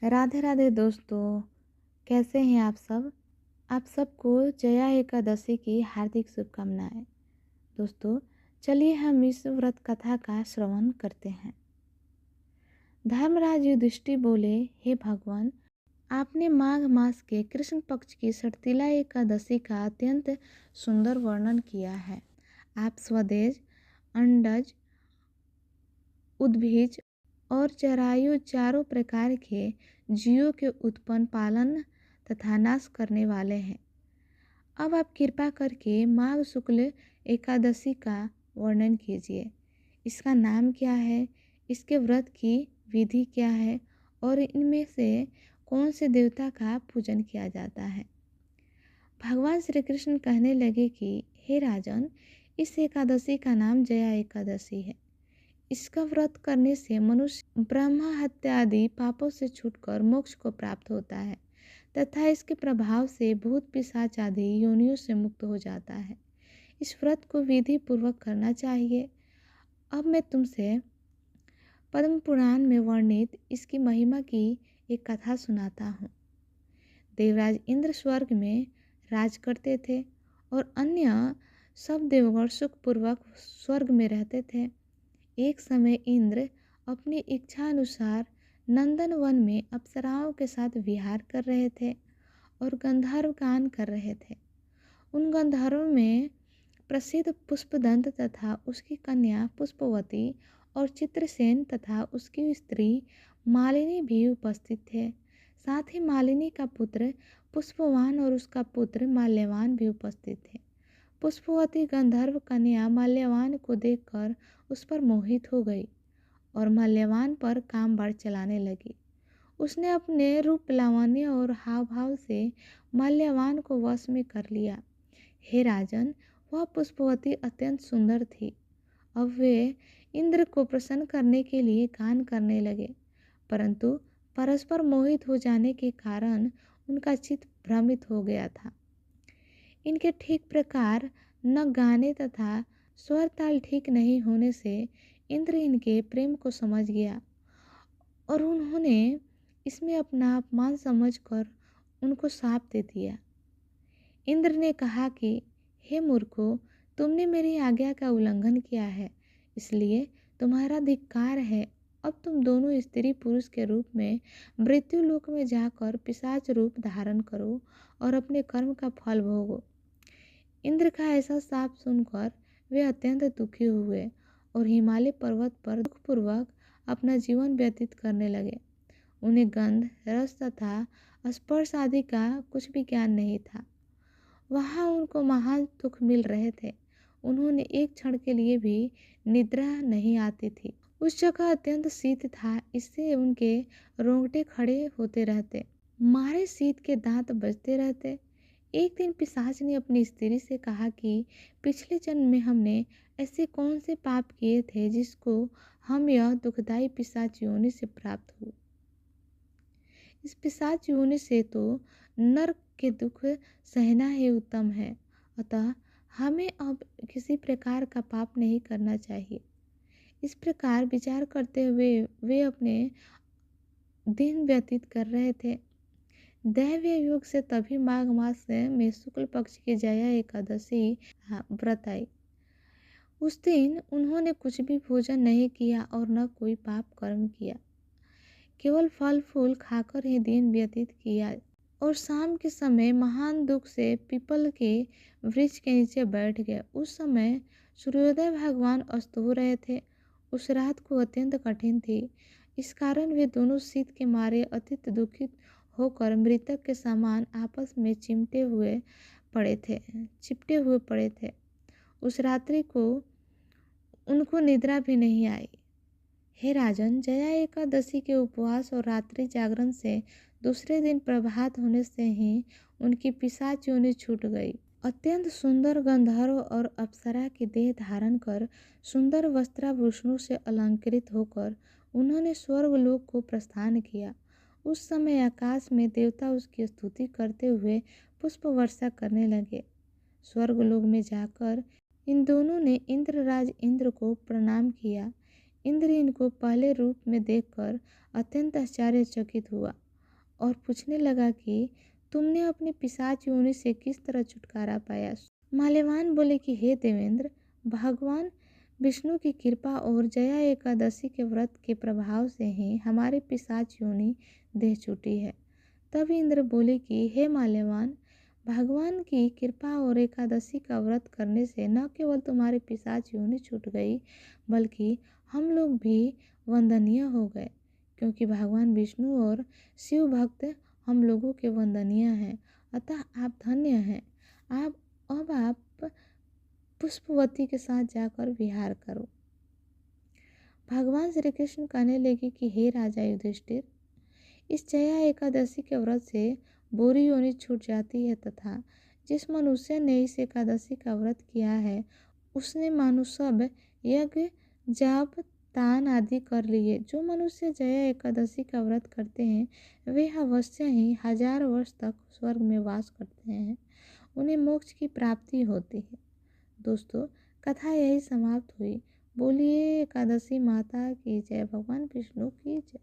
राधे राधे दोस्तों, कैसे हैं आप सब। आप सबको जया एकादशी की हार्दिक शुभकामनाएं। दोस्तों, चलिए हम इस व्रत कथा का श्रवण करते हैं। धर्मराज युधिष्ठिर बोले, हे भगवान, आपने माघ मास के कृष्ण पक्ष की षटतिला एकादशी का अत्यंत सुंदर वर्णन किया है। आप स्वदेश, अंडज, उद्भिज और जरायु चारों प्रकार के जीवों के उत्पन्न, पालन तथा नाश करने वाले हैं। अब आप कृपा करके माघ शुक्ल एकादशी का वर्णन कीजिए। इसका नाम क्या है, इसके व्रत की विधि क्या है और इनमें से कौन से देवता का पूजन किया जाता है। भगवान श्री कृष्ण कहने लगे कि हे राजन, इस एकादशी का नाम जया एकादशी है। इसका व्रत करने से मनुष्य ब्रह्म हत्या आदि पापों से छूटकर मोक्ष को प्राप्त होता है तथा इसके प्रभाव से भूत पिशाच आदि योनियों से मुक्त हो जाता है। इस व्रत को विधि पूर्वक करना चाहिए। अब मैं तुमसे पद्म पुराण में वर्णित इसकी महिमा की एक कथा सुनाता हूँ। देवराज इंद्र स्वर्ग में राज करते थे और अन्य सब देवगण सुखपूर्वक स्वर्ग में रहते थे। एक समय इंद्र अपनी इच्छा अनुसार नंदन वन में अप्सराओं के साथ विहार कर रहे थे और गंधर्व गान कर रहे थे। उन गंधर्वों में प्रसिद्ध पुष्पदंत तथा उसकी कन्या पुष्पवती और चित्रसेन तथा उसकी स्त्री मालिनी भी उपस्थित थे। साथ ही मालिनी का पुत्र पुष्पवान और उसका पुत्र माल्यवान भी उपस्थित थे। पुष्पवती गंधर्व कन्या माल्यवान को देखकर उस पर मोहित हो गई और माल्यवान पर काम बाढ़ चलाने लगी। उसने अपने रूप, लावण्य और हाव भाव से माल्यवान को वश में कर लिया। हे राजन, वह पुष्पवती अत्यंत सुंदर थी। अब वे इंद्र को प्रसन्न करने के लिए गान करने लगे, परंतु परस्पर मोहित हो जाने के कारण उनका चित्त भ्रमित हो गया था। इनके ठीक प्रकार न गाने तथा स्वर ताल ठीक नहीं होने से इंद्र इनके प्रेम को समझ गया और उन्होंने इसमें अपना अपमान समझकर उनको शाप दे दिया। इंद्र ने कहा कि हे मूर्खों, तुमने मेरी आज्ञा का उल्लंघन किया है, इसलिए तुम्हारा धिक्कार है। अब तुम दोनों स्त्री पुरुष के रूप में मृत्यु लोक में जाकर पिशाच रूप धारण करो और अपने कर्म का फल भोगो। इंद्र का ऐसा शाप सुनकर वे अत्यंत दुखी हुए और हिमालय पर्वत पर दुखपूर्वक अपना जीवन व्यतीत करने लगे। उन्हें गंध, रस तथा स्पर्श आदि का कुछ भी ज्ञान नहीं था। वहाँ उनको महान दुख मिल रहे थे। उन्होंने एक क्षण के लिए भी निद्रा नहीं आती थी। उस जगह अत्यंत शीत था, इससे उनके रोंगटे खड़े होते रहते, मारे शीत के दांत बजते रहते। एक दिन पिशाच ने अपनी स्त्री से कहा कि पिछले जन्म में हमने ऐसे कौन से पाप किए थे जिसको हम यह दुखदाई पिशाच योनि से प्राप्त हुए। इस पिशाच योनि से तो नरक के दुख सहना ही उत्तम है, अतः हमें अब किसी प्रकार का पाप नहीं करना चाहिए। इस प्रकार विचार करते हुए वे अपने दिन व्यतीत कर रहे थे। दैवीय योग से तभी माघ मास में शुक्ल पक्ष की जया एकादशी व्रत आई। उस दिन उन्होंने कुछ भी भोजन नहीं किया और न कोई पाप कर्म किया, केवल फल फूल खाकर ही दिन व्यतीत किया और शाम के समय महान दुख से पीपल के वृक्ष के नीचे बैठ गए। उस समय सूर्योदय भगवान अस्त हो रहे थे। उस रात को अत्यंत कठिन थी, इस कारण वे दोनों शीत के मारे अत्यंत दुखित होकर मृतक के समान आपस में चिपटे हुए पड़े थे। उस रात्रि को उनको निद्रा भी नहीं आई। हे राजन, जया एकादशी के उपवास और रात्रि जागरण से दूसरे दिन प्रभात होने से ही उनकी पिशाच योनि छूट गई। अत्यंत सुंदर गंधर्व और अप्सरा की देह धारण कर सुंदर वस्त्राभूषणों से अलंकृत होकर उन्होंने स्वर्गलोक को प्रस्थान किया। उस समय आकाश में देवता उसकी स्तुति करते हुए पुष्प वर्षा करने लगे। स्वर्गलोक में जाकर इन दोनों ने इंद्रराज इंद्र को प्रणाम किया। इंद्र इनको पहले रूप में देखकर अत्यंत आश्चर्यचकित हुआ और पूछने लगा कि तुमने अपनी पिशाच योनि से किस तरह छुटकारा पाया। माल्यवान बोले कि हे देवेंद्र, भगवान विष्णु की कृपा और जया एकादशी के व्रत के प्रभाव से ही हमारे पिशाच योनि देह छूटी है। तब इंद्र बोले कि हे माल्यवान, भगवान की कृपा और एकादशी का व्रत करने से न केवल तुम्हारी पिशाच योनि छूट गई, बल्कि हम लोग भी वंदनीय हो गए, क्योंकि भगवान विष्णु और शिव भक्त हम लोगों के वंदनीय हैं। अतः आप धन्य हैं। अब आप पुष्पवती के साथ जाकर विहार करो। भगवान श्री कृष्ण कहने लगे कि हे राजा युधिष्ठिर, इस जया एकादशी के व्रत से बुरी योनि छूट जाती है तथा जिस मनुष्य ने इस एकादशी का व्रत किया है उसने मानो सब यज्ञ जाप दान आदि कर लिए। जो मनुष्य जया एकादशी का व्रत करते हैं वे अवश्य ही 1000 वर्ष तक स्वर्ग में वास करते हैं। उन्हें मोक्ष की प्राप्ति होती है। दोस्तों, कथा यही समाप्त हुई। बोलिए एकादशी माता की जय, भगवान विष्णु की जय।